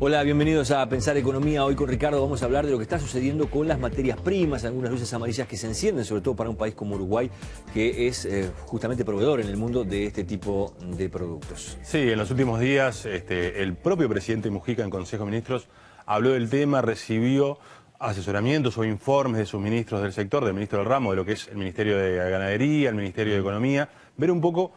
Hola, bienvenidos a Pensar Economía. Hoy con Ricardo vamos a hablar de lo que está sucediendo con las materias primas, algunas luces amarillas que se encienden, sobre todo para un país como Uruguay, que es justamente proveedor en el mundo de este tipo de productos. Sí, en los últimos días el propio presidente Mujica en Consejo de Ministros habló del tema, recibió asesoramientos o informes de sus ministros del sector, del ministro del ramo, de lo que es el Ministerio de Ganadería, el Ministerio de Economía, ver un poco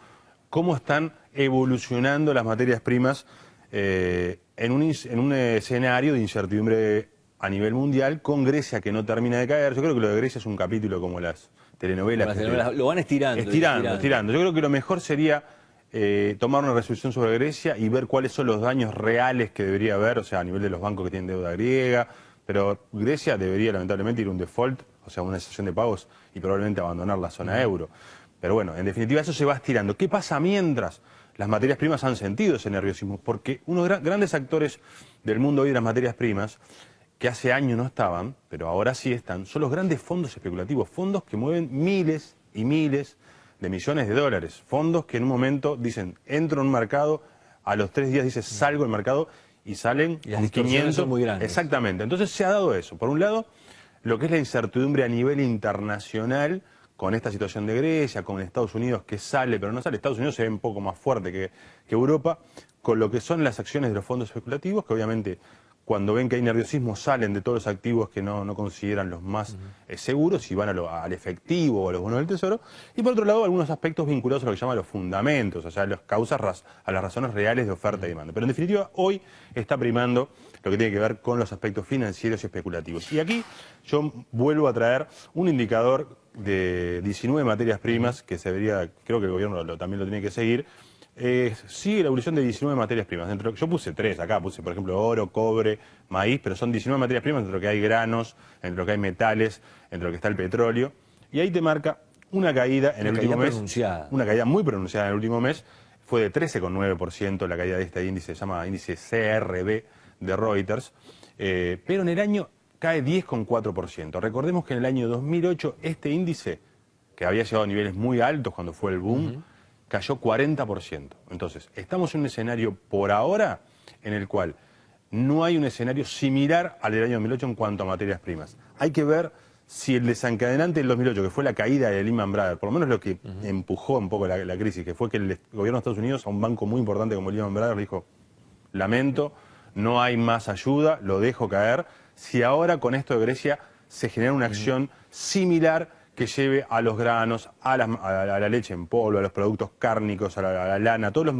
cómo están evolucionando las materias primas en un escenario de incertidumbre a nivel mundial, con Grecia que no termina de caer. Yo creo que lo de Grecia es un capítulo como las telenovelas. Lo van estirando. Estirando. Yo creo que lo mejor sería tomar una resolución sobre Grecia y ver cuáles son los daños reales que debería haber, o sea, a nivel de los bancos que tienen deuda griega. Pero Grecia debería lamentablemente ir a un default, o sea, una cesación de pagos y probablemente abandonar la zona euro. Pero bueno, en definitiva eso se va estirando. ¿Qué pasa mientras las materias primas han sentido ese nerviosismo? Porque unos grandes actores del mundo hoy de las materias primas, que hace años no estaban, pero ahora sí están, son los grandes fondos especulativos, fondos que mueven miles y miles de millones de dólares, fondos que en un momento dicen, entro en un mercado, a los 3 días dice, salgo del mercado y salen y las con 500. son muy grandes. Exactamente, entonces se ha dado eso. Por un lado, lo que es la incertidumbre a nivel internacional, con esta situación de Grecia, con Estados Unidos que sale, pero no sale. Estados Unidos se ve un poco más fuerte que Europa, con lo que son las acciones de los fondos especulativos, que obviamente cuando ven que hay nerviosismo salen de todos los activos que no consideran los más seguros y van al efectivo o a los bonos del tesoro. Y por otro lado, algunos aspectos vinculados a lo que llaman los fundamentos, o sea, las causas, a las razones reales de oferta y demanda. Pero en definitiva, hoy está primando lo que tiene que ver con los aspectos financieros y especulativos. Y aquí yo vuelvo a traer un indicador de 19 materias primas que se debería, creo que el gobierno también lo tiene que seguir. Sigue la evolución de 19 materias primas. Yo puse 3 acá, puse por ejemplo oro, cobre, maíz, pero son 19 materias primas entre lo que hay granos, entre lo que hay metales, entre lo que está el petróleo. Y ahí te marca una caída en el último mes. Una caída muy pronunciada en el último mes. Fue de 13,9% la caída de este índice, se llama índice CRB de Reuters. Pero en el año cae 10,4%. Recordemos que en el año 2008 este índice, que había llegado a niveles muy altos cuando fue el boom, cayó 40%. Entonces, estamos en un escenario por ahora en el cual no hay un escenario similar al del año 2008 en cuanto a materias primas. Hay que ver si el desencadenante del 2008, que fue la caída de Lehman Brothers, por lo menos lo que empujó un poco la crisis, que fue que el gobierno de Estados Unidos a un banco muy importante como Lehman Brothers dijo, lamento, no hay más ayuda, lo dejo caer. Si ahora con esto de Grecia se genera una acción similar que lleve a los granos, a la leche en polvo, a los productos cárnicos, a la lana, a las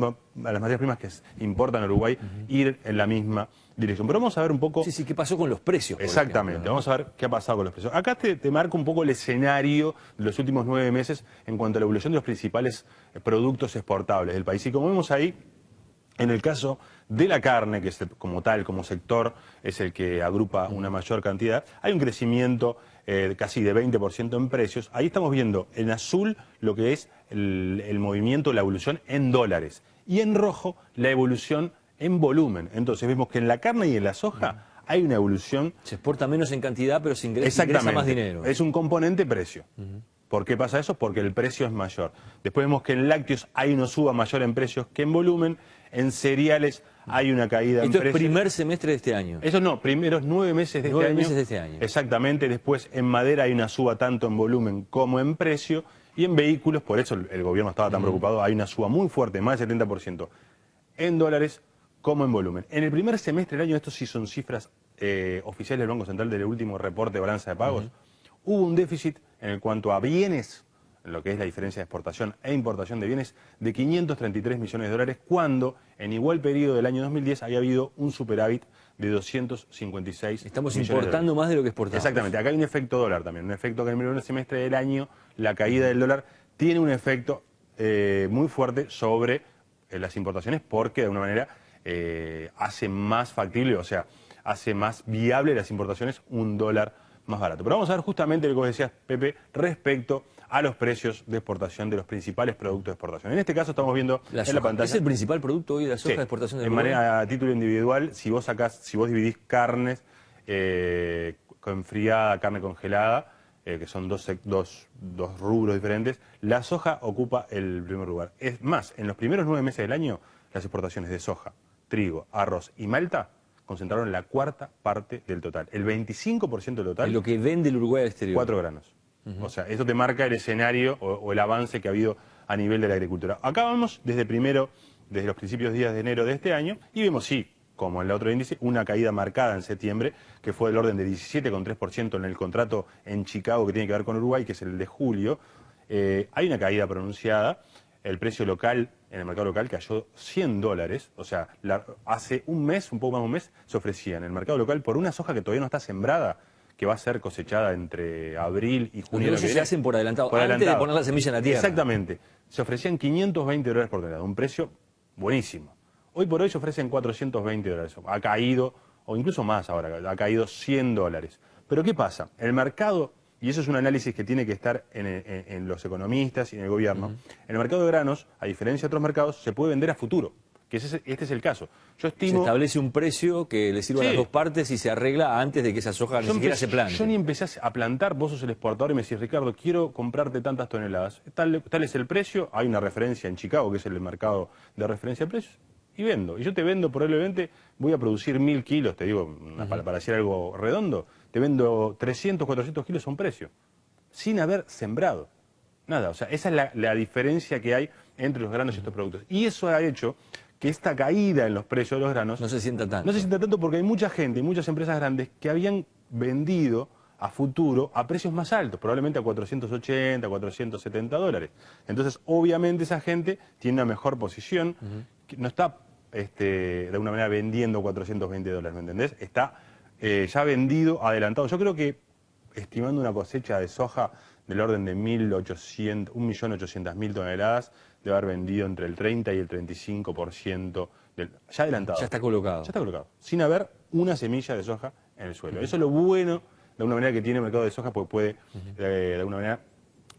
materias primas que importan a Uruguay, ir en la misma dirección. Pero vamos a ver un poco... Sí, ¿qué pasó con los precios? Exactamente, ejemplo, ¿no? Vamos a ver qué ha pasado con los precios. Acá te marco un poco el escenario de los últimos 9 meses en cuanto a la evolución de los principales productos exportables del país. Y como vemos ahí, en el caso de la carne, que es como tal, como sector, es el que agrupa una mayor cantidad, hay un crecimiento casi de 20% en precios. Ahí estamos viendo en azul lo que es el movimiento, la evolución en dólares. Y en rojo, la evolución en volumen. Entonces vemos que en la carne y en la soja hay una evolución. Se exporta menos en cantidad, pero se ingresa más dinero. Es un componente precio. ¿Por qué pasa eso? Porque el precio es mayor. Después vemos que en lácteos hay una suba mayor en precios que en volumen. En cereales hay una caída en precios. Esto es primer semestre de este año. Eso no, primeros 9 meses de este año. 9 meses de este año. Exactamente. Después en madera hay una suba tanto en volumen como en precio. Y en vehículos, por eso el gobierno estaba tan preocupado, hay una suba muy fuerte, más del 70%, en dólares como en volumen. En el primer semestre del año, estos sí son cifras oficiales del Banco Central del último reporte de balanza de pagos, hubo un déficit en cuanto a bienes, en lo que es la diferencia de exportación e importación de bienes, de 533 millones de dólares, cuando en igual periodo del año 2010 había habido un superávit de 256 Estamos millones importando más de lo que exportamos. Exactamente, acá hay un efecto dólar también, un efecto que en el primer semestre del año la caída del dólar tiene un efecto muy fuerte sobre las importaciones, porque de alguna manera hace más factible, o sea, hace más viable las importaciones un dólar más barato. Pero vamos a ver justamente lo que vos decías, Pepe, respecto a los precios de exportación de los principales productos de exportación. En este caso estamos viendo en la pantalla... ¿Es el principal producto hoy de la soja de exportación del Uruguay? En manera a título individual, si vos dividís carnes enfriada, carne congelada, que son dos rubros diferentes, la soja ocupa el primer lugar. Es más, en los primeros 9 meses del año, las exportaciones de soja, trigo, arroz y malta concentraron la cuarta parte del total. El 25% del total. Y lo que vende el Uruguay al exterior. 4 granos. O sea, eso te marca el escenario o el avance que ha habido a nivel de la agricultura. Acá vamos desde los principios días de enero de este año y vemos, sí, como en el otro índice, una caída marcada en septiembre, que fue del orden de 17,3% en el contrato en Chicago que tiene que ver con Uruguay, que es el de julio. Hay una caída pronunciada. El precio local, en el mercado local, cayó $100. O sea, hace un mes, un poco más de un mes, se ofrecía en el mercado local por una soja que todavía no está sembrada, que va a ser cosechada entre abril y junio. Los negocios se hacen por adelantado, antes de poner la semilla en la tierra. Exactamente. Se ofrecían $520 por tonelada, un precio buenísimo. Hoy por hoy se ofrecen $420. Ha caído, o incluso más ahora, ha caído $100. Pero ¿qué pasa? El mercado, y eso es un análisis que tiene que estar en los economistas y en el gobierno, en el mercado de granos, a diferencia de otros mercados, se puede vender a futuro. Que este es el caso. Yo estimo... Se establece un precio que le sirva a las dos partes y se arregla antes de que esa soja ni siquiera se plante. Yo ni empecé a plantar, vos sos el exportador y me decís, Ricardo, quiero comprarte tantas toneladas. Tal es el precio, hay una referencia en Chicago, que es el mercado de referencia de precios, y vendo. Y yo te vendo probablemente, voy a producir 1000 kilos, te digo, para decir algo redondo, te vendo 300, 400 kilos a un precio, sin haber sembrado. Nada, o sea, esa es la diferencia que hay entre los granos y estos productos. Y eso ha hecho que esta caída en los precios de los granos no se sienta tanto. No se sienta tanto porque hay mucha gente y muchas empresas grandes que habían vendido a futuro a precios más altos, probablemente a $480, $470. Entonces, obviamente esa gente tiene una mejor posición, que no está de alguna manera vendiendo $420, ¿me entendés? Está ya vendido, adelantado. Yo creo que, estimando una cosecha de soja del orden de 1.800.000 toneladas, debe haber vendido entre el 30 y el 35% ya adelantado. Ya está colocado. Ya está colocado, sin haber una semilla de soja en el suelo. Eso es lo bueno, de alguna manera, que tiene el mercado de soja, porque puede, de alguna manera,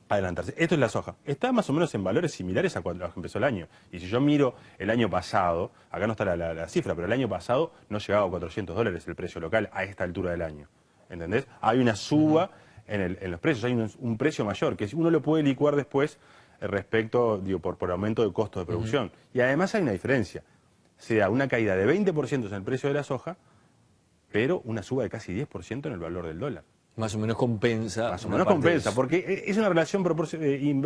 adelantarse. Esto es la soja. Está más o menos en valores similares a cuando empezó el año. Y si yo miro el año pasado, acá no está la cifra, pero el año pasado no llegaba a $400 el precio local a esta altura del año. ¿Entendés? Hay una suba en los precios, hay un precio mayor, que uno lo puede licuar después respecto, digo, por aumento de costo de producción. Y además hay una diferencia. Se da una caída de 20% en el precio de la soja, pero una suba de casi 10% en el valor del dólar. Más o menos compensa. Más o menos compensa, porque es una relación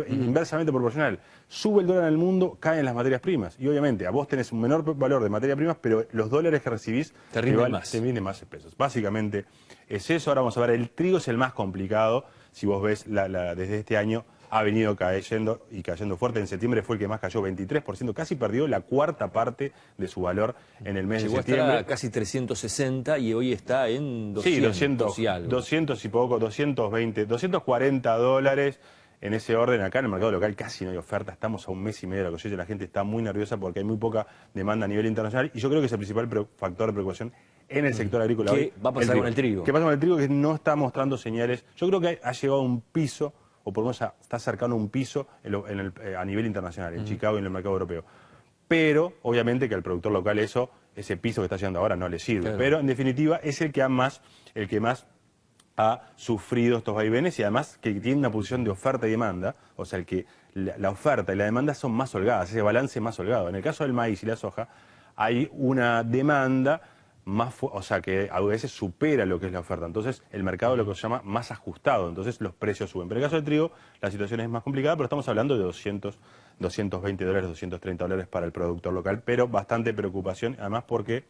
inversamente proporcional. Sube el dólar en el mundo, caen las materias primas. Y obviamente a vos tenés un menor valor de materias primas, pero los dólares que recibís te rinden más pesos. Básicamente es eso. Ahora vamos a ver, el trigo es el más complicado. Si vos ves, desde este año ha venido cayendo y cayendo fuerte. En septiembre fue el que más cayó, 23%. Casi perdió la cuarta parte de su valor en el mes de septiembre. Llegó a casi 360 y hoy está en 200, sí, 200 y algo. 200 y poco, 220, $240 en ese orden. Acá en el mercado local casi no hay oferta. Estamos a un mes y medio de la cosecha. La gente está muy nerviosa porque hay muy poca demanda a nivel internacional. Y yo creo que es el principal factor de preocupación en el sector agrícola. ¿Qué va a pasar con el trigo? ¿Qué pasa con el trigo? Que no está mostrando señales. Yo creo que ha llegado a un piso, o por lo menos está cercano a un piso a nivel internacional, en Chicago y en el mercado europeo. Pero, obviamente, que al productor local ese piso que está llegando ahora no le sirve. Claro. Pero, en definitiva, es el que más ha sufrido estos vaivenes y además que tiene una posición de oferta y demanda, o sea, la oferta y la demanda son más holgadas, ese balance es más holgado. En el caso del maíz y la soja, hay una demanda o sea, que a veces supera lo que es la oferta. Entonces, el mercado lo que se llama más ajustado, entonces los precios suben. Pero en el caso del trigo, la situación es más complicada, pero estamos hablando de $220, $230 para el productor local, pero bastante preocupación, además porque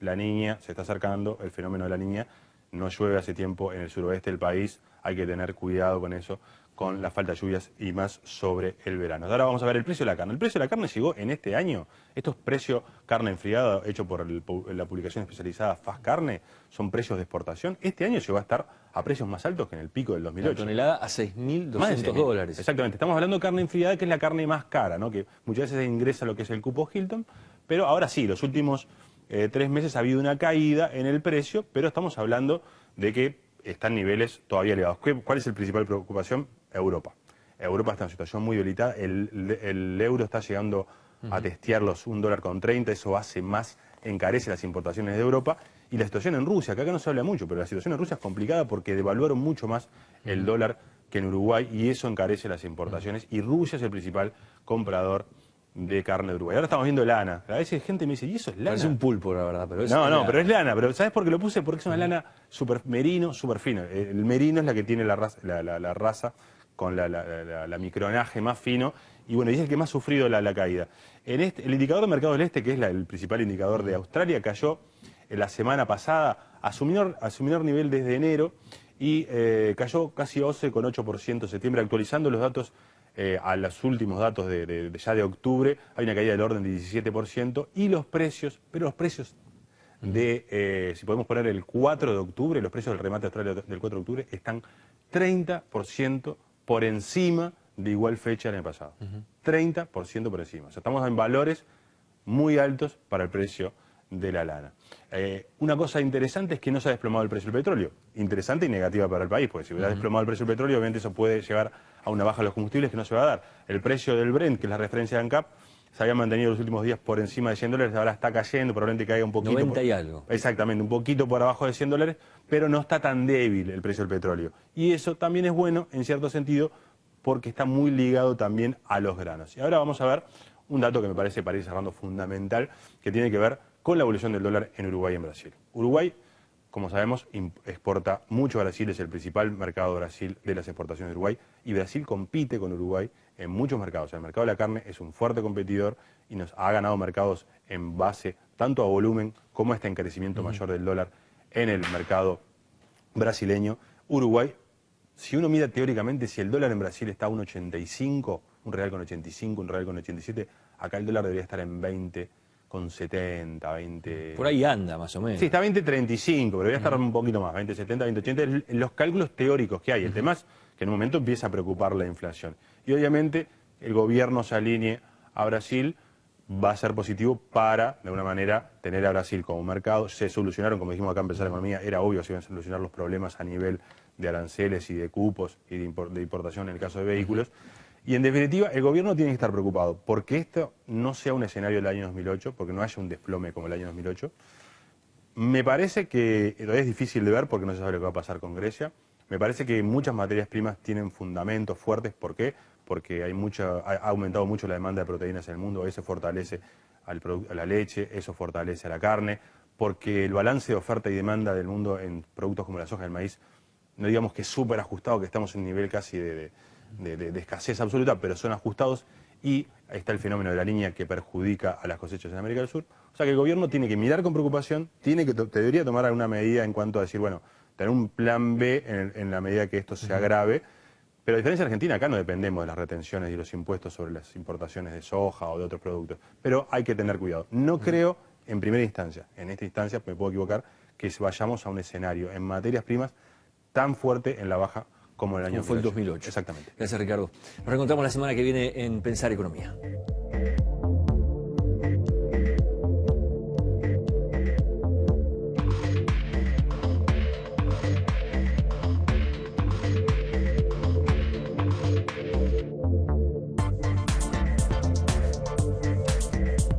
la Niña se está acercando, el fenómeno de la Niña, no llueve hace tiempo en el suroeste del país, hay que tener cuidado con eso, con la falta de lluvias y más sobre el verano. Ahora vamos a ver el precio de la carne. El precio de la carne llegó en este año, estos precios carne enfriada, hecho por la publicación especializada Fast Carne, son precios de exportación. Este año llegó a estar a precios más altos que en el pico del 2008. La tonelada a $6.200. Exactamente, estamos hablando de carne enfriada, que es la carne más cara, ¿no? Que muchas veces ingresa lo que es el cupo Hilton, pero ahora sí, los últimos 3 meses ha habido una caída en el precio, pero estamos hablando de que están niveles todavía elevados. ¿Cuál es la principal preocupación? Europa. Europa está en una situación muy debilitada, el euro está llegando a testear los $1,30, eso hace más encarece las importaciones de Europa, y la situación en Rusia, que acá no se habla mucho, pero la situación en Rusia es complicada porque devaluaron mucho más el dólar que en Uruguay, y eso encarece las importaciones, y Rusia es el principal comprador de carne de Uruguay. Ahora estamos viendo lana. A veces gente me dice, ¿y eso es lana? Parece un pulpo, la verdad, pero es pero es lana. Pero ¿sabes por qué lo puse? Porque es una lana super merino, súper fina. El merino es la que tiene la raza con la micronaje más fino, y bueno, y es el que más ha sufrido la caída. El indicador de mercado del este, que es el principal indicador de Australia, cayó la semana pasada a su menor nivel desde enero, y cayó casi 11,8% en septiembre. Actualizando los datos a los últimos datos ya de octubre, hay una caída del orden de 17%, y los precios, si podemos poner el 4 de octubre, los precios del remate Australia del 4 de octubre están 30% por encima de igual fecha del año pasado. 30% por encima. O sea, estamos en valores muy altos para el precio de la lana. Una cosa interesante es que no se ha desplomado el precio del petróleo. Interesante y negativa para el país, porque si hubiera desplomado el precio del petróleo, obviamente eso puede llevar a una baja de los combustibles que no se va a dar. El precio del Brent, que es la referencia de ANCAP, se había mantenido los últimos días por encima de $100, ahora está cayendo, probablemente caiga un poquito. 90 y algo. Exactamente, un poquito por abajo de $100, pero no está tan débil el precio del petróleo. Y eso también es bueno, en cierto sentido, porque está muy ligado también a los granos. Y ahora vamos a ver un dato que me parece, para ir cerrando, fundamental, que tiene que ver con la evolución del dólar en Uruguay y en Brasil. Uruguay, como sabemos, exporta mucho a Brasil, es el principal mercado de Brasil de las exportaciones de Uruguay, y Brasil compite con Uruguay en muchos mercados. El mercado de la carne es un fuerte competidor y nos ha ganado mercados en base tanto a volumen como a este encarecimiento mayor del dólar en el mercado brasileño. Uruguay, si uno mira teóricamente, si el dólar en Brasil está a 1,85, un real con 85, un real con 87, acá el dólar debería estar en 20,70, 20... Por ahí anda, más o menos. Sí, está 20,35, pero debería estar un poquito más, 20,70, 20,80, los cálculos teóricos que hay. El tema es que en un momento empieza a preocupar la inflación. Y obviamente el gobierno se alinee a Brasil, va a ser positivo para, de alguna manera, tener a Brasil como mercado. Se solucionaron, como dijimos acá en Pensar Economía, era obvio que se iban a solucionar los problemas a nivel de aranceles y de cupos y de importación en el caso de vehículos. Y en definitiva, el gobierno tiene que estar preocupado porque esto no sea un escenario del año 2008, porque no haya un desplome como el año 2008. Me parece que todavía es difícil de ver porque no se sabe lo que va a pasar con Grecia. Me parece que muchas materias primas tienen fundamentos fuertes. ¿Por qué? Porque ha aumentado mucho la demanda de proteínas en el mundo, eso fortalece a la leche, eso fortalece a la carne, porque el balance de oferta y demanda del mundo en productos como la soja y el maíz, no digamos que es súper ajustado, que estamos en un nivel casi de escasez absoluta, pero son ajustados, y ahí está el fenómeno de la niña que perjudica a las cosechas en América del Sur. O sea que el gobierno tiene que mirar con preocupación, debería tomar alguna medida en cuanto a decir, bueno, tener un plan B en la medida que esto se agrave. Pero a diferencia de Argentina, acá no dependemos de las retenciones y los impuestos sobre las importaciones de soja o de otros productos. Pero hay que tener cuidado. No creo, en primera instancia, en esta instancia, me puedo equivocar, que vayamos a un escenario en materias primas tan fuerte en la baja como el año 2008. Fue el 2008. Exactamente. Gracias, Ricardo. Nos reencontramos la semana que viene en Pensar Economía.